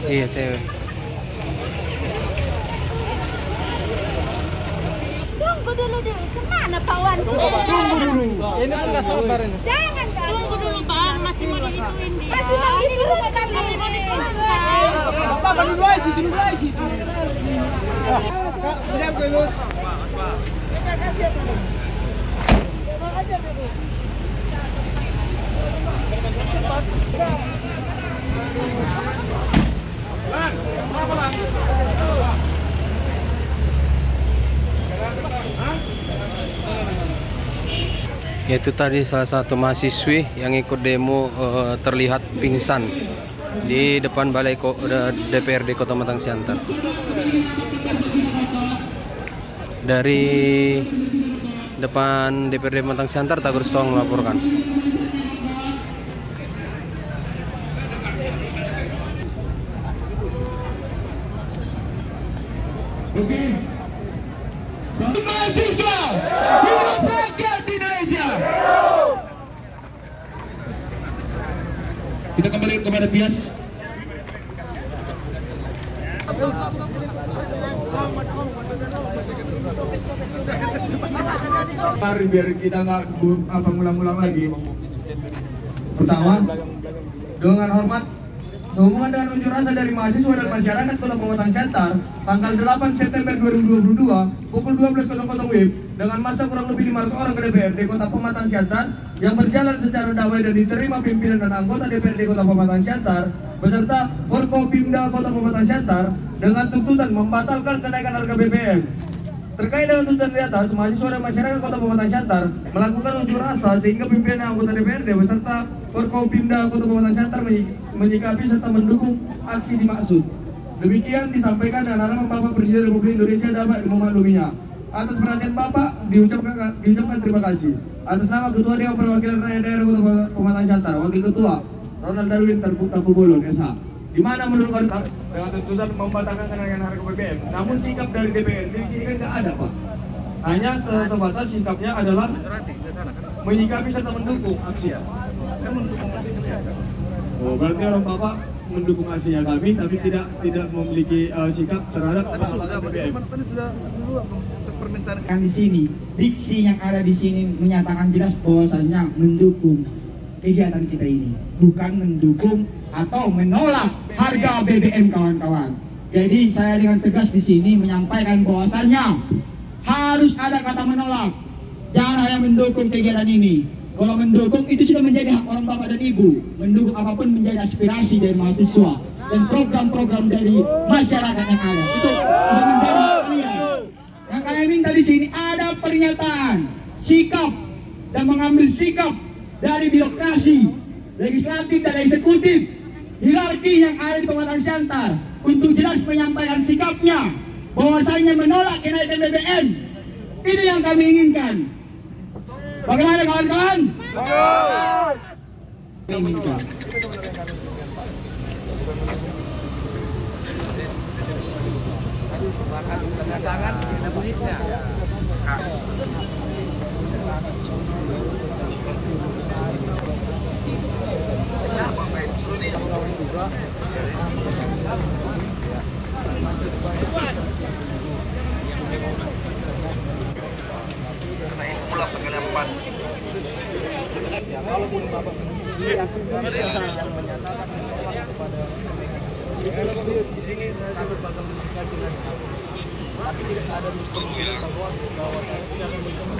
Iya, cewek. Tunggu dulu deh. Kemana Pak Wan? Tunggu dulu. Ini kan nggak sabar ini. Jangan Tunggu dulu Bang, masih mau diituin dia. Masih mau diturunkan. Masih mau diturunkan. Bapak dulu aja situ, dulu aja situ. Diam dulu. Terima kasih ya, Bu. Terima kasih ya, Bu. Yaitu tadi salah satu mahasiswi yang ikut demo terlihat pingsan di depan balai DPRD Kota Pematang Siantar. Dari depan DPRD Pematang Siantar, Tagur Stong melaporkan. Mahasiswa hidup rakyat di Indonesia. Kita kembali kepada Pias. Mari biar kita nggak ngulang-ngulang lagi. Pertama, dengan hormat, sehubungan dengan unjuk rasa dari mahasiswa dan masyarakat Kota Pematang Siantar tanggal 8 September 2022 pukul 12.00 WIB dengan masa kurang lebih 500 orang ke DPRD Kota Pematang Siantar yang berjalan secara damai dan diterima pimpinan dan anggota DPRD Kota Pematang Siantar beserta Forkopimda Kota Pematang Siantar dengan tuntutan membatalkan kenaikan harga BBM. Terkait dengan tuntutan di atas, mahasiswa dan masyarakat Kota Pematang Siantar melakukan unjuk rasa sehingga pimpinan dan anggota DPRD beserta Forkopimda Kota Pematang Siantar menyikapi serta mendukung aksi dimaksud. Demikian disampaikan dan harapan Bapak Presiden Republik Indonesia dapat memakluminya. Atas perhatian Bapak diucapkan terima kasih. Atas nama Ketua Dewan Perwakilan Rakyat Daerah Kota Pematang Siantar, Wakil Ketua Ronald Darwin Tapubulon SH. Di mana menurut Anda dengan tuntutan membatalkan kenaikan harga BBM, namun sikap dari DPRD di sini kan nggak ada, Pak. Hanya sebatas sikapnya adalah menyikapi serta mendukung aksi. Oh, berarti orang Bapak mendukung aksinya kami, tapi tidak memiliki sikap terhadap BBM. Yang di sini, diksi yang ada di sini menyatakan jelas bahwasannya mendukung kegiatan kita ini, bukan mendukung atau menolak harga BBM, kawan-kawan. Jadi saya dengan tegas di sini menyampaikan bahwasannya harus ada kata menolak, jangan hanya mendukung kegiatan ini. Kalau mendukung itu sudah menjadi hak orang Bapak dan Ibu. Mendukung apapun menjadi aspirasi dari mahasiswa dan program-program dari masyarakat yang ada. Itu sudah menjadi hak kalian. Yang kami minta di sini ada pernyataan, sikap dan mengambil sikap dari birokrasi, legislatif dan eksekutif, hierarki yang ada di Pematang Siantar untuk jelas menyampaikan sikapnya bahwasanya menolak kenaikan BBM. Ini yang kami inginkan. Bagaimana kawan-kawan? Inginkan. Walaupun Bapak aksi yang menyatakan menolak kepada di sini kami bakal mendikaji lagi, tapi tidak ada kemungkinan bahwa saya tidak akan bertemu.